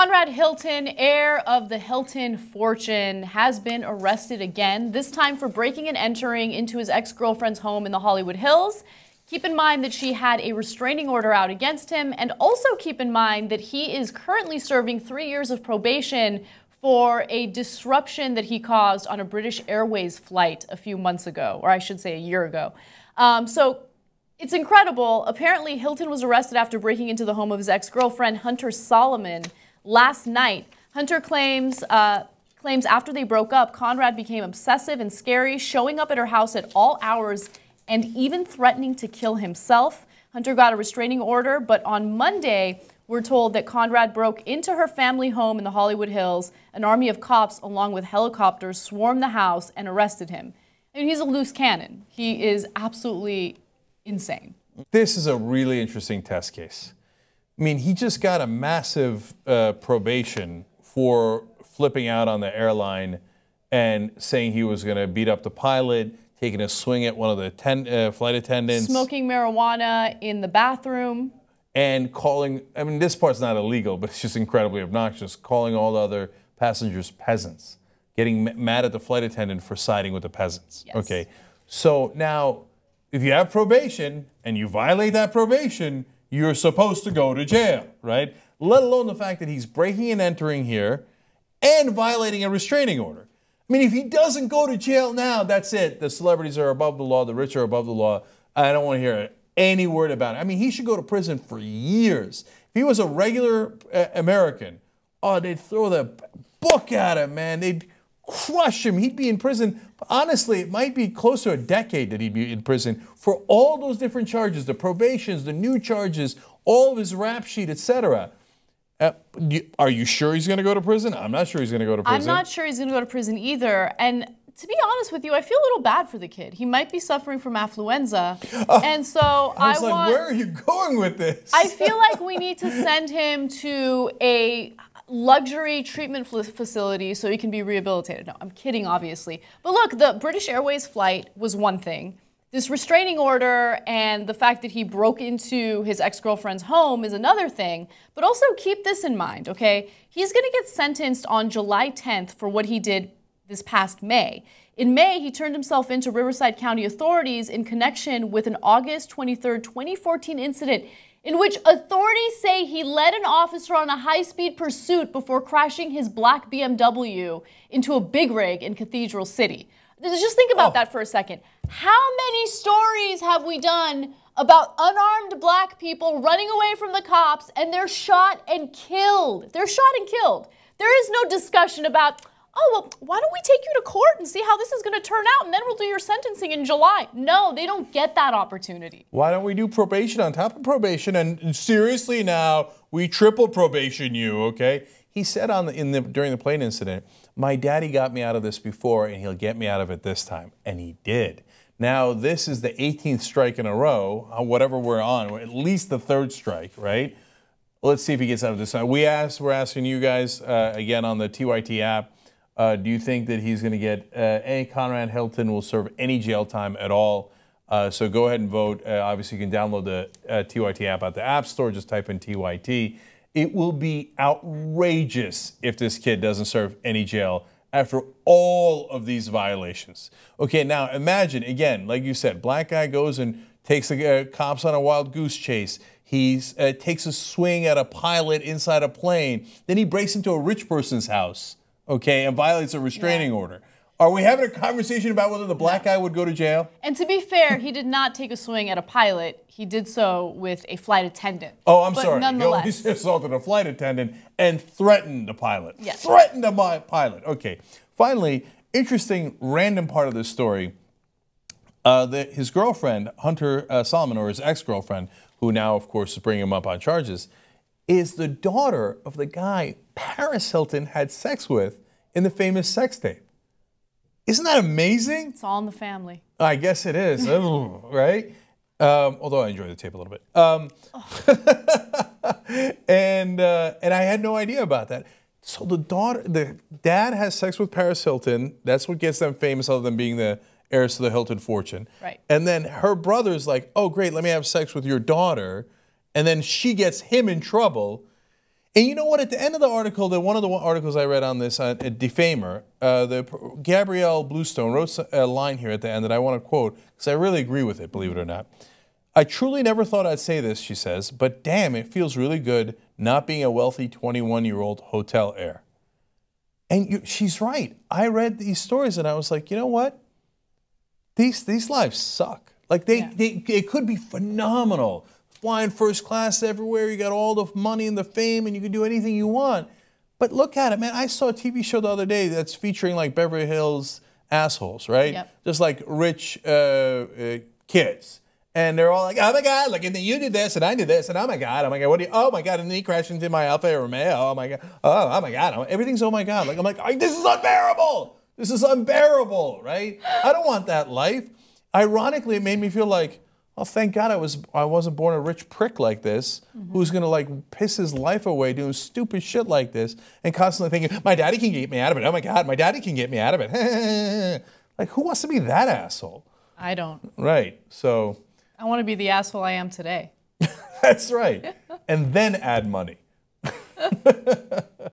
Conrad Hilton, heir of the Hilton fortune, has been arrested again, this time for breaking and entering into his ex-girlfriend's home in the Hollywood Hills. Keep in mind that she had a restraining order out against him, and also keep in mind that he is currently serving 3 years of probation for a disruption that he caused on a British Airways flight a few months ago, or I should say a year ago. So it's incredible. Apparently, Hilton was arrested after breaking into the home of his ex-girlfriend, Hunter Solomon, last night. Hunter claims after they broke up, Conrad became obsessive and scary, showing up at her house at all hours and even threatening to kill himself. Hunter got a restraining order, but on Monday, we're told that Conrad broke into her family home in the Hollywood Hills. An army of cops, along with helicopters, swarmed the house and arrested him. I mean, he's a loose cannon. He is absolutely insane. This is a really interesting test case. I mean, he just got a massive probation for flipping out on the airline and saying he was going to beat up the pilot, taking a swing at one of the flight attendants. Smoking marijuana in the bathroom. And calling, I mean, this part's not illegal, but it's just incredibly obnoxious, calling all the other passengers peasants, getting mad at the flight attendant for siding with the peasants. Yes. Okay, so now, if you have probation and you violate that probation, you're supposed to go to jail, right? Let alone the fact that he's breaking and entering here and violating a restraining order. I mean, if he doesn't go to jail now, that's it. The celebrities are above the law. The rich are above the law. I don't want to hear any word about it. I mean, he should go to prison for years. If he was a regular American, oh, they'd throw the book at him, man. They'd crush him. He'd be in prison. Honestly, it might be close to a decade that he'd be in prison for all those different charges, the probations, the new charges, all of his rap sheet, etc. Are you sure he's going to go to prison? I'm not sure he's going to go to prison. I'm not sure he's going to go to prison either. And to be honest with you, I feel a little bad for the kid. He might be suffering from affluenza. And so I was like, where are you going with this? I feel like we need to send him to a luxury treatment facility so he can be rehabilitated. No, I'm kidding, obviously. But look, the British Airways flight was one thing. This restraining order and the fact that he broke into his ex-girlfriend's home is another thing. But also keep this in mind, okay? He's going to get sentenced on July 10th for what he did this past May. In May, he turned himself into Riverside County authorities in connection with an August 23rd, 2014 incident in which authorities say he led an officer on a high-speed pursuit before crashing his black BMW into a big rig in Cathedral City. Just think about that for a second. How many stories have we done about unarmed black people running away from the cops and they're shot and killed? They're shot and killed. There is no discussion about, oh, well, why don't we take you to court and see how this is going to turn out, and then we'll do your sentencing in July. No, they don't get that opportunity. Why don't we do probation on top of probation? And seriously now, we triple probation you, okay? He said during the plane incident, my daddy got me out of this before, and he'll get me out of it this time. And he did. Now, this is the 18th strike in a row, whatever we're on, at least the third strike, right? Let's see if he gets out of this time. We're asking you guys, again, on the TYT app, do you think that he's going to get Conrad Hilton will serve any jail time at all? So go ahead and vote. Obviously, you can download the TYT app at the App Store. Just type in TYT. It will be outrageous if this kid doesn't serve any jail after all of these violations. Okay, now imagine, again, like you said, black guy goes and takes the cops on a wild goose chase. He takes a swing at a pilot inside a plane. Then he breaks into a rich person's house. Okay, and violates a restraining order. Are we having a conversation about whether the black guy would go to jail? And to be fair, he did not take a swing at a pilot. He did so with a flight attendant. Oh, I'm sorry. Nonetheless. He assaulted a flight attendant and threatened the pilot. Yes. Threatened the pilot. Okay. Finally, interesting random part of this story. His girlfriend, Hunter Solomon, or his ex-girlfriend, who now, of course, is bringing him up on charges, is the daughter of the guy Paris Hilton had sex with in the famous sex tape. Isn't that amazing? It's all in the family. I guess it is, right? Although I enjoy the tape a little bit. And I had no idea about that. So the dad has sex with Paris Hilton. That's what gets them famous, other than being the heirs to the Hilton fortune. Right. And then her brother's like, oh, great, let me have sex with your daughter. And then she gets him in trouble. And you know what? At the end of the article, one of the articles I read on this, Defamer, Gabrielle Bluestone wrote a line here at the end that I want to quote because I really agree with it, believe it or not. I truly never thought I'd say this, she says, but damn, it feels really good not being a wealthy 21-year-old hotel heir. And she's right. I read these stories and I was like, you know what? These lives suck. Like it could be phenomenal. Flying first class everywhere, you got all the money and the fame, and you can do anything you want. But look at it, man. I saw a TV show the other day that's featuring like Beverly Hills assholes, right? Yep. Just like rich kids. And they're all like, oh my God, look, and then you did this, and I did this, and oh my God, what do you, oh my God, and then he crashed into my Alfa Romeo, oh my God, everything's oh my God. Like, I'm like, this is unbearable. This is unbearable, right? I don't want that life. Ironically, it made me feel like, oh, thank God I wasn't born a rich prick like this, who's gonna like piss his life away doing stupid shit like this, and constantly thinking, my daddy can get me out of it. Oh my God, my daddy can get me out of it. Like, who wants to be that asshole? I don't. Right. So. I want to be the asshole I am today. That's right. And then add money.